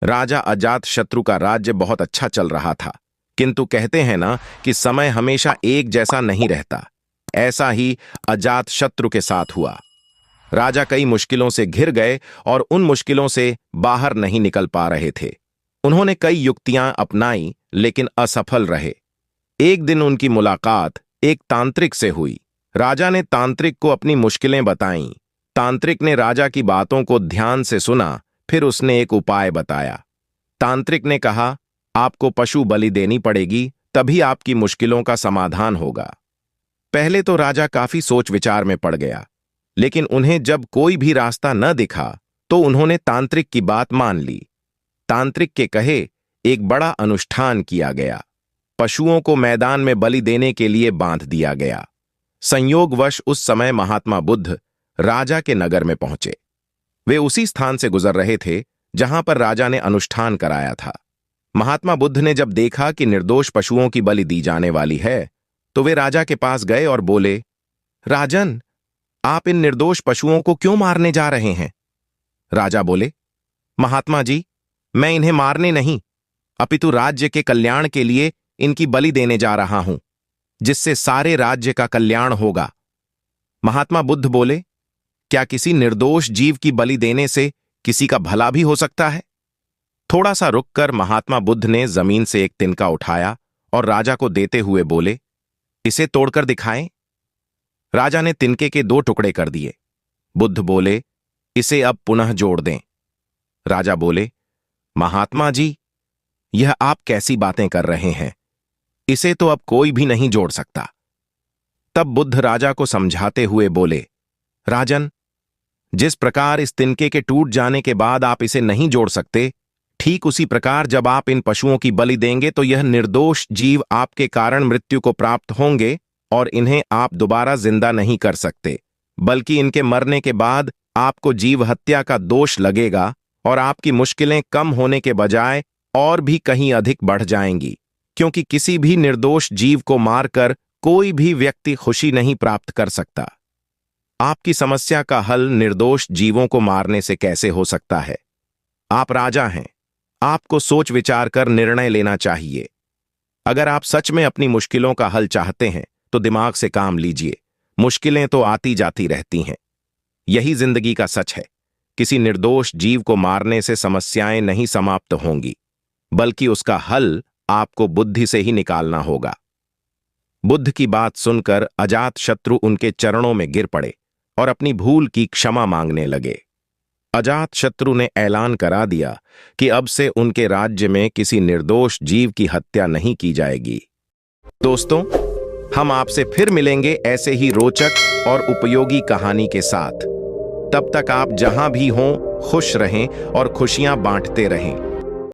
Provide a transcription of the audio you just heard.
राजा अजातशत्रु का राज्य बहुत अच्छा चल रहा था, किंतु कहते हैं ना कि समय हमेशा एक जैसा नहीं रहता। ऐसा ही अजातशत्रु के साथ हुआ। राजा कई मुश्किलों से घिर गए और उन मुश्किलों से बाहर नहीं निकल पा रहे थे। उन्होंने कई युक्तियां अपनाई लेकिन असफल रहे। एक दिन उनकी मुलाकात एक तांत्रिक से हुई। राजा ने तांत्रिक को अपनी मुश्किलें बताईं। तांत्रिक ने राजा की बातों को ध्यान से सुना, फिर उसने एक उपाय बताया। तांत्रिक ने कहा, आपको पशु बलि देनी पड़ेगी, तभी आपकी मुश्किलों का समाधान होगा। पहले तो राजा काफी सोच विचार में पड़ गया, लेकिन उन्हें जब कोई भी रास्ता न दिखा तो उन्होंने तांत्रिक की बात मान ली। तांत्रिक के कहे एक बड़ा अनुष्ठान किया गया। पशुओं को मैदान में बलि देने के लिए बांध दिया गया। संयोगवश उस समय महात्मा बुद्ध राजा के नगर में पहुंचे। वे उसी स्थान से गुजर रहे थे जहां पर राजा ने अनुष्ठान कराया था। महात्मा बुद्ध ने जब देखा कि निर्दोष पशुओं की बलि दी जाने वाली है, तो वे राजा के पास गए और बोले, राजन, आप इन निर्दोष पशुओं को क्यों मारने जा रहे हैं? राजा बोले, महात्मा जी, मैं इन्हें मारने नहीं, अपितु राज्य के कल्याण के लिए इनकी बलि देने जा रहा हूं, जिससे सारे राज्य का कल्याण होगा। महात्मा बुद्ध बोले, क्या किसी निर्दोष जीव की बलि देने से किसी का भला भी हो सकता है? थोड़ा सा रुककर महात्मा बुद्ध ने जमीन से एक तिनका उठाया और राजा को देते हुए बोले, इसे तोड़कर दिखाएं। राजा ने तिनके के 2 टुकड़े कर दिए। बुद्ध बोले, इसे अब पुनः जोड़ दें। राजा बोले, महात्मा जी, यह आप कैसी बातें कर रहे हैं? इसे तो अब कोई भी नहीं जोड़ सकता। तब बुद्ध राजा को समझाते हुए बोले, राजन, जिस प्रकार इस तिनके के टूट जाने के बाद आप इसे नहीं जोड़ सकते, ठीक उसी प्रकार जब आप इन पशुओं की बलि देंगे तो यह निर्दोष जीव आपके कारण मृत्यु को प्राप्त होंगे और इन्हें आप दोबारा जिंदा नहीं कर सकते, बल्कि इनके मरने के बाद आपको जीव हत्या का दोष लगेगा और आपकी मुश्किलें कम होने के बजाय और भी कहीं अधिक बढ़ जाएंगी, क्योंकि किसी भी निर्दोष जीव को मारकर कोई भी व्यक्ति खुशी नहीं प्राप्त कर सकता। आपकी समस्या का हल निर्दोष जीवों को मारने से कैसे हो सकता है? आप राजा हैं, आपको सोच विचार कर निर्णय लेना चाहिए। अगर आप सच में अपनी मुश्किलों का हल चाहते हैं तो दिमाग से काम लीजिए। मुश्किलें तो आती जाती रहती हैं। यही जिंदगी का सच है। किसी निर्दोष जीव को मारने से समस्याएं नहीं समाप्त होंगी, बल्कि उसका हल आपको बुद्धि से ही निकालना होगा। बुद्ध की बात सुनकर अजातशत्रु उनके चरणों में गिर पड़े और अपनी भूल की क्षमा मांगने लगे। अजातशत्रु ने ऐलान करा दिया कि अब से उनके राज्य में किसी निर्दोष जीव की हत्या नहीं की जाएगी। दोस्तों, हम आपसे फिर मिलेंगे ऐसे ही रोचक और उपयोगी कहानी के साथ। तब तक आप जहां भी हों खुश रहें और खुशियां बांटते रहें।